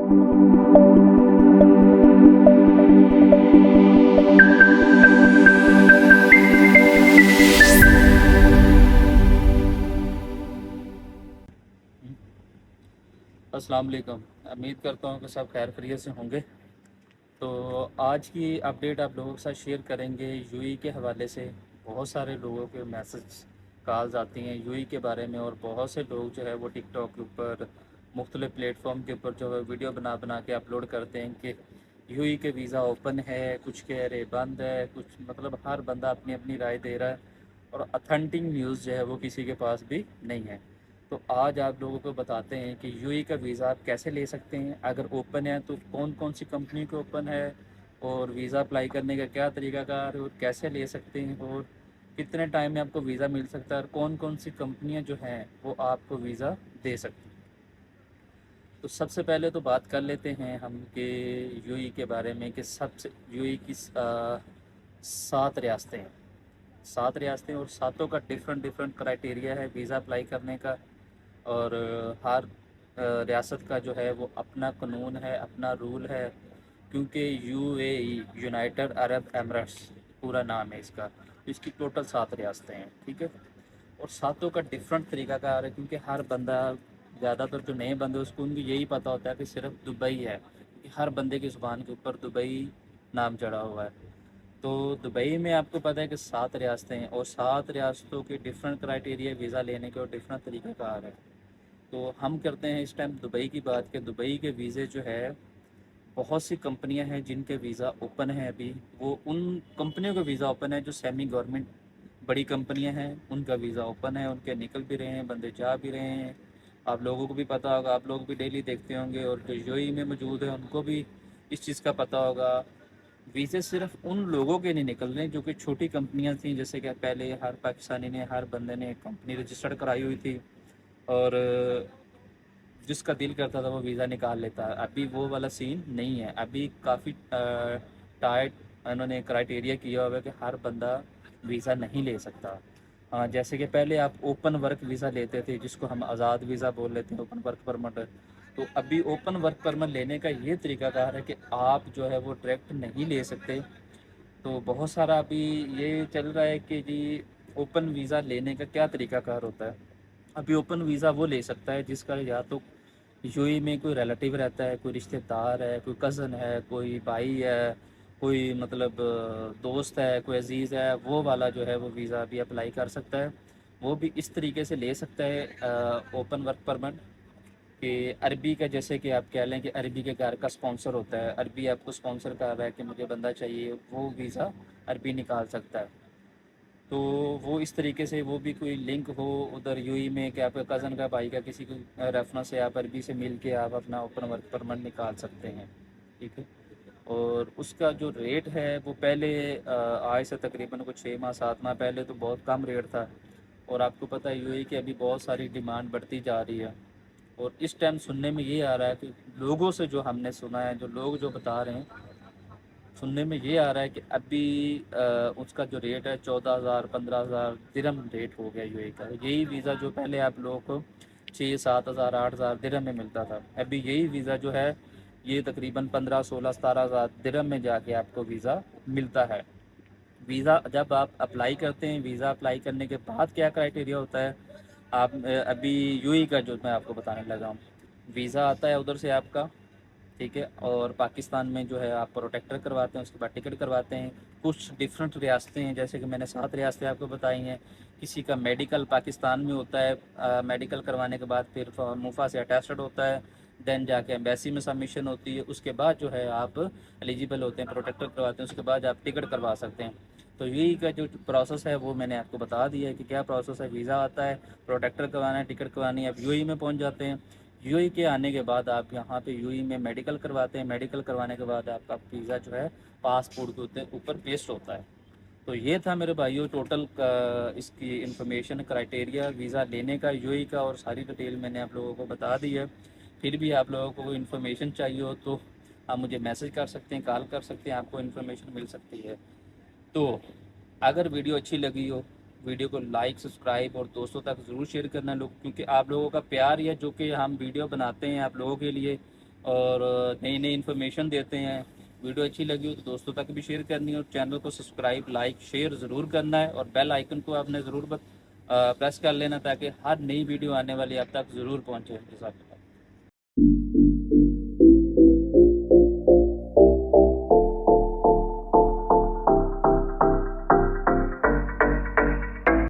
अस्सलाम वालेकुम। उम्मीद करता हूँ कि सब खैर खैरियत से होंगे। तो आज की अपडेट आप लोगों के साथ शेयर करेंगे यूई के हवाले से। बहुत सारे लोगों के मैसेज कॉल्स आती हैं यूई के बारे में, और बहुत से लोग जो है वो टिकटॉक के ऊपर मुख्तलिफ़ प्लेटफॉर्म के ऊपर जो है वीडियो बना बना के अपलोड करते हैं कि यूई के वीज़ा ओपन है, कुछ कह रहे बंद है, कुछ मतलब हर बंदा अपनी अपनी राय दे रहा है, और अथेंटिक न्यूज़ जो है वो किसी के पास भी नहीं है। तो आज आप लोगों को बताते हैं कि यूएई का वीज़ा आप कैसे ले सकते हैं, अगर ओपन है तो कौन कौन सी कंपनी को ओपन है, और वीज़ा अप्लाई करने का क्या तरीकाकार है, और कैसे ले सकते हैं, और कितने टाइम में आपको वीज़ा मिल सकता है, और कौन कौन सी कंपनियां जो हैं वो आपको वीज़ा दे सकती हैं। तो सबसे पहले तो बात कर लेते हैं हम कि यूएई के बारे में कि सबसे यूएई की 7 रियासतें हैं। 7 रियासतें, और सातों का डिफरेंट डिफरेंट क्राइटेरिया है वीज़ा अप्लाई करने का। और हर रियासत का जो है वो अपना कानून है, अपना रूल है, क्योंकि यूएई यूनाइटेड अरब एमिरेट्स पूरा नाम है इसका। तो इसकी टोटल 7 रियासतें हैं, ठीक है। और सातों का डिफरेंट तरीका कार है, क्योंकि हर बंदा, ज़्यादातर जो नए बंदे उसको उनको यही पता होता है कि सिर्फ दुबई है, कि हर बंदे की ज़ुबान के ऊपर दुबई नाम चढ़ा हुआ है। तो दुबई में आपको पता है कि 7 रियासतें हैं, और 7 रियासतों के डिफरेंट क्राइटेरिया वीज़ा लेने के और डिफरेंट तरीक़ा कार है। तो हम करते हैं इस टाइम दुबई की बात, कि दुबई के वीज़े जो है, बहुत सी कंपनियां हैं जिनके वीज़ा ओपन है अभी। वो उन कंपनियों का वीज़ा ओपन है जो सेमी गवर्नमेंट बड़ी कंपनियां हैं, उनका वीज़ा ओपन है, उनके निकल भी रहे हैं, बंदे जा भी रहे हैं। आप लोगों को भी पता होगा, आप लोग भी डेली देखते होंगे, और जो यूएई में मौजूद है उनको भी इस चीज़ का पता होगा। वीज़े सिर्फ उन लोगों के नहीं निकल रहे जो कि छोटी कंपनियां थी, जैसे कि पहले हर पाकिस्तानी ने, हर बंदे ने एक कंपनी रजिस्टर्ड कराई हुई थी, और जिसका दिल करता था वो वीज़ा निकाल लेता है। अभी वो वाला सीन नहीं है, अभी काफ़ी टाइट उन्होंने क्राइटेरिया किया हुआ है कि हर बंदा वीज़ा नहीं ले सकता। जैसे कि पहले आप ओपन वर्क वीज़ा लेते थे, जिसको हम आज़ाद वीज़ा बोल लेते हैं, ओपन वर्क परमिट। तो अभी ओपन वर्क परमिट लेने का ये तरीकाकार है कि आप जो है वो डायरेक्ट नहीं ले सकते। तो बहुत सारा अभी ये चल रहा है कि जी ओपन वीज़ा लेने का क्या तरीकाकार होता है। अभी ओपन वीज़ा वो ले सकता है जिसका या तो यूएई में कोई रिलेटिव रहता है, कोई रिश्तेदार है, कोई कज़न है, कोई भाई है, कोई मतलब दोस्त है, कोई अजीज़ है, वो वाला जो है वो वीज़ा भी अप्लाई कर सकता है। वो भी इस तरीके से ले सकता है ओपन वर्क परमिट, कि अरबी का, जैसे कि आप कह लें कि अरबी के घर का स्पॉन्सर होता है, अरबी आपको स्पॉन्सर कर रहा है कि मुझे बंदा चाहिए, वो वीज़ा अरबी निकाल सकता है। तो वो इस तरीके से, वो भी कोई लिंक हो उधर यूएई में कि आपका कज़न का, भाई का, किसी को रेफरेंस से आप अरबी से मिल के आप अपना ओपन वर्क परमिट निकाल सकते हैं, ठीक है। और उसका जो रेट है वो पहले आज से तकरीबन कुछ 6 माह 7 माह पहले तो बहुत कम रेट था, और आपको पता है यूएई की अभी बहुत सारी डिमांड बढ़ती जा रही है। और इस टाइम सुनने में ये आ रहा है कि लोगों से जो हमने सुना है, जो लोग जो बता रहे हैं, सुनने में ये आ रहा है कि अभी उसका जो रेट है 14,000 15,000 दिरहम रेट हो गया यूएई का। यही वीज़ा जो पहले आप लोगों को 6-7 हज़ार 8,000 दिरहम में मिलता था, अभी यही वीज़ा जो है ये तकरीबन 15-16-17,000 दिरहम में जाके आपको वीज़ा मिलता है। वीज़ा जब आप अप्लाई करते हैं, वीज़ा अप्लाई करने के बाद क्या क्राइटेरिया होता है, आप अभी यूएई का जो मैं आपको बताने लगा हूँ, वीज़ा आता है उधर से आपका, ठीक है। और पाकिस्तान में जो है आप प्रोटेक्टर करवाते हैं, उसके बाद टिकट करवाते हैं। कुछ डिफरेंट रियासतें हैं, जैसे कि मैंने 7 रियासतें आपको बताई हैं। किसी का मेडिकल पाकिस्तान में होता है, मेडिकल करवाने के बाद फिर मुफा से अटेस्टेड होता है, देन जाके एम्बेसी में सबमिशन होती है, उसके बाद जो है आप एलिजिबल होते हैं, प्रोटेक्टर करवाते हैं, उसके बाद आप टिकट करवा सकते हैं। तो यही का जो प्रोसेस है वो मैंने आपको बता दिया है कि क्या प्रोसेस है। वीज़ा आता है, प्रोटेक्टर करवाना है, टिकट करवानी है, आप यूएई में पहुंच जाते हैं। यूएई के आने के बाद आप यहाँ पे यूएई में मेडिकल करवाते हैं, मेडिकल करवाने के बाद आपका वीज़ा जो है पासपोर्ट के ऊपर पेस्ट होता है। तो ये था मेरे भाइयों टोटल इसकी इन्फॉर्मेशन, क्राइटेरिया वीज़ा लेने का यूएई का, और सारी डिटेल मैंने आप लोगों को बता दी है। फिर भी आप लोगों को कोई इन्फॉर्मेशन चाहिए हो तो आप मुझे मैसेज कर सकते हैं, कॉल कर सकते हैं, आपको इन्फॉर्मेशन मिल सकती है। तो अगर वीडियो अच्छी लगी हो, वीडियो को लाइक, सब्सक्राइब और दोस्तों तक ज़रूर शेयर करना लोग, क्योंकि आप लोगों का प्यार ही है जो कि हम वीडियो बनाते हैं आप लोगों के लिए, اور نئی نئی انفارمیشن دیتے ہیں. ویڈیو اچھی لگی ہو تو دوستوں تک بھی شیئر کرنی ہے، اور چینل کو سبسکرائب لائک شیئر ضرور کرنا ہے، اور بیل آئیکن کو آپ نے ضرور پریس کر لینا تاکہ ہر نئی ویڈیو آنے والی آپ تک ضرور پہنچے.